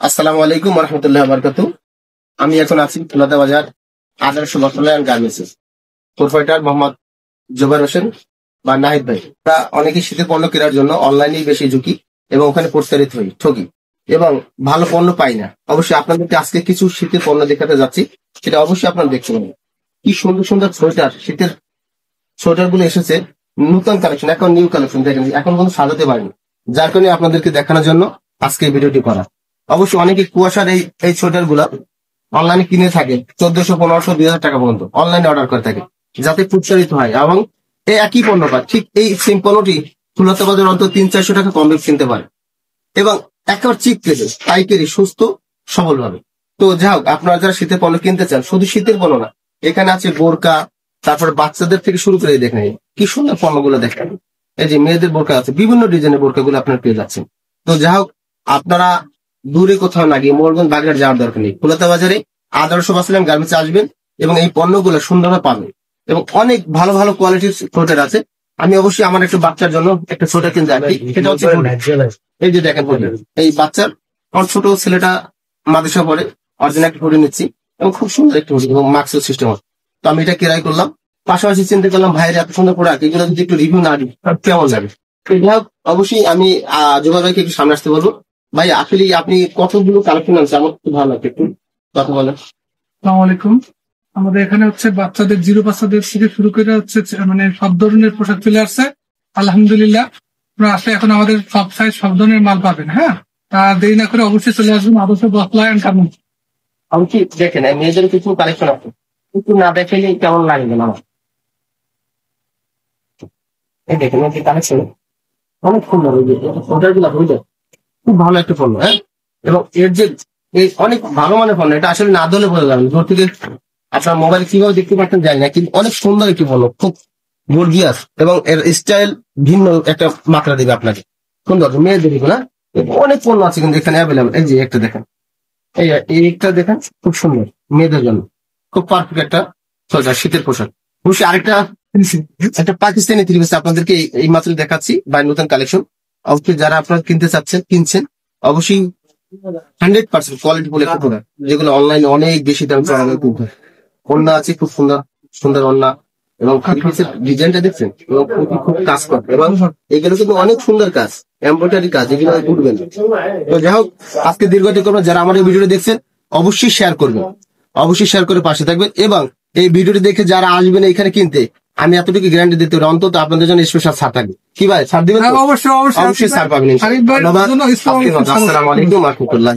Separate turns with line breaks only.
আসসালামু আলাইকুম রহমতুল্লাহ বারকাতু। আমি এখন আছি খুলনা বাজার আদর্শ বস্ত্রালয় and garments proprietor Mohammad Jubair Hossain বা নাহিদ ভাই। আমরা অনেকে শীতের পণ্য কেনার জন্য অনলাইনে বেশি ঝুঁকি এবং ওখানে প্রতারিত হই, ঠকি এবং ভালো পণ্য পাই না। অবশ্যই আপনাদেরকে আজকে কিছু শীতের পণ্য দেখাতে যাচ্ছি, সেটা অবশ্যই আপনারা দেখতে পাবেন। কি সুন্দর সুন্দর সোয়েটার, শীতের সোয়েটার গুলো এসেছে, নতুন কালেকশন, এখন নিউ কালেকশন দেখেন, এখন কোনো সাজাতে পারিনি, যার কারণে আপনাদেরকে দেখানোর জন্য আজকে এই ভিডিওটি করা। অবশ্যই অনেকে কুয়াশার এই সোয়েটার গুলা অনলাইনে কিনে থাকে 1400, 1500, 2000 টাকা পর্যন্ত অনলাইনে অর্ডার করে থাকে, যাতে প্রচারিত হয় এবং এই একই পণ্য পায়। ঠিক এই সেম পণ্যটি খুলনা বাজার অন্তত 300-400 টাকা কম বেশি কিনতে পারে এবং একেবারে চিপ রেটে পাইকারি সুস্থ সবল ভাবে। তো যাই হোক, আপনারা যারা শীতের পণ্য কিনতে চান, শুধু শীতের পণ্য না, এখানে আছে বোরকা, তারপর বাচ্চাদের থেকে শুরু করে দেখেন কি সুন্দর পণ্যগুলো দেখেন। এই যে মেয়েদের বোরকা আছে, বিভিন্ন ডিজাইনের বোরকা গুলো আপনারা পেয়ে যাচ্ছেন। তো যাই হোক, আপনারা দূরে কোথাও না গিয়ে মোরগঞ্জ বাগেরহাট যাওয়ার দরকার নেই, খুলনা বাজারে আদর্শ বস্ত্রালয় গার্মেন্টস আসবেন এবং এই পণ্যগুলো সুন্দরভাবে পাবেন এবং অনেক ভালো ভালো কোয়ালিটির সোয়েটার আছে। আমি অবশ্যই আমার একটু বাচ্চার জন্য একটা সোয়েটার কিনতে যাচ্ছি, সেটা হচ্ছে এই যে দেখেন এই বাচ্চার, আমার ছোট ছেলেটা মাদ্রাসা পড়ে, অরিজিনাল একটা হুডি নিচ্ছি এবং খুব সুন্দর একটা হুডি এবং মাস্কের সিস্টেম। তো আমি এটা ক্রয় করলাম, পাশাপাশি চিন্তা করলাম ভাইয়ের এত সুন্দর প্রোডাক্ট, এগুলো যদি একটু রিভিউ না দিই কেমন যাবে। অবশ্যই আমি জুবাইর ভাইকে একটু সামনে আসতে বলবো। ভাই আসলে আপনি কতগুলো কালেকশন আনছেন, আমার খুব ভালো লাগবে, একটু কথা বলেন।
আসসালামু আলাইকুম। আমাদের এখানে হচ্ছে বাচ্চাদের, জিরো বাচ্চাদের থেকে শুরু করে হচ্ছে মানে সব ধরনের পোশাক চলে আসছে আলহামদুলিল্লাহ। আপনারা আসলে এখন আমাদের সব সাইজ সব ধরনের মাল পাবেন। হ্যাঁ, তা দেরি না করে অবশ্যই চলে আসবেন আদর্শ বস্ত্রালয় অ্যান্ড গার্মেন্টস।
আমি কি দেখেন মেয়েদের কিছু কালেকশন আছে, কিন্তু না দেখে কেমন লাগবে না আমার। এই দেখেন এই কালেকশন অনেক সুন্দর, ওই যে সোয়েটার গুলা বুঝলে খুব ভালো একটা পণ্য। হ্যাঁ, এবং এর যে এই অনেক ভালো মানের পণ্য, এটা আসলে না ধরলে বোঝা যাবে। দূর থেকে আপনার মোবাইল কিভাবে দেখতে পাচ্ছেন জানি না, কিন্তু অনেক সুন্দর একটি পণ্য, খুব গর্জিয়াস এবং এর স্টাইল ভিন্ন একটা মাত্রা দেবে আপনাকে। সুন্দর মেয়েদের না, অনেক পণ্য আছে কিন্তু এখানে অ্যাভেলেবল। এই যে একটা দেখেন, এই একটা দেখেন, খুব সুন্দর মেয়েদের জন্য, খুব পারফেক্ট একটা সোয়েটার, শীতের পোশাক। অবশ্যই আরেকটা একটা পাকিস্তানি থ্রি পিস আপনাদেরকে এই মাত্র দেখাচ্ছি বা নতুন কালেকশন। অবশ্যই যারা আপনারা কিনতে চাচ্ছেন, কিনছেন, অবশ্যই 100% কোয়ালিটি বলে একটা প্রোডাক্ট, যেগুলো অনলাইনে অনেক বেশি দাম কিনতে হয়। ওড়না আছে খুব সুন্দর সুন্দর ওড়না এবং ডিজাইনটা দেখছেন এবং খুব কাজ করে এবং এগুলো কিন্তু অনেক সুন্দর কাজ, এমব্রয়ডারি কাজ, এগুলো উঠবেন। তো যাই হোক, আজকে দীর্ঘটি করবেন, যারা আমার এই ভিডিওটি দেখছেন অবশ্যই শেয়ার করবেন, অবশ্যই শেয়ার করে পাশে থাকবেন এবং এই ভিডিওটি দেখে যারা আসবেন এখানে কিনতে, আমি এতটুকু গ্যারান্টি দিতে পারি অন্তত আপনাদের জন্য স্পেশাল ছাড় থাকবে। কি ভাই, ছাড় দিবেন?
অবশ্যই
অবশ্যই ছাড় পাবেন। ধন্যবাদ। আসসালামু আলাইকুম রহমতুল্লাহ।